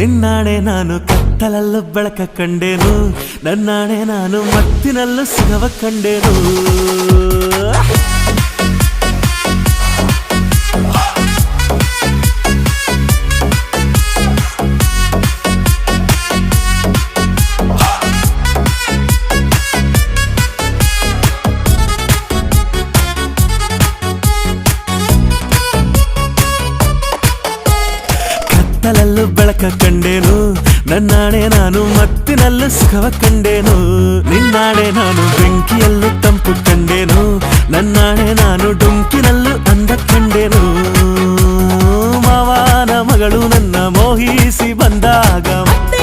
ನಿನ್ನಾಣೆ ನಾನು ಕತ್ತಲಲ್ಲೂ ಬೆಳಕ ಕಂಡೇನು, ನನ್ನಾಣೆ ನಾನು ಮತ್ತಿನಲ್ಲೂ ಸುಖವ ಕಂಡೇನು. ಕತ್ತಲಲ್ಲೂ ಬೆಳಕ ಕಂಡೇನು, ನನ್ನಾಣೆ ನಾನು ಮತ್ತಿನಲ್ಲೂ ಸುಖವ ಕಂಡೇನು. ನಿನ್ನಾಣೆ ನಾನು ಬೆಂಕಿಯಲ್ಲೂ ತಂಪು ಕಂಡೇನು, ನನ್ನಾಣೆ ನಾನು ಡೊಂಕಿನಲ್ಲೂ ಅಂದ ಕಂಡೇನು. ಮಾವನ ಮಗಳು ನನ್ನ ಮೋಹಿಸಿ ಬಂದಾಗ ಅತ್ತೆ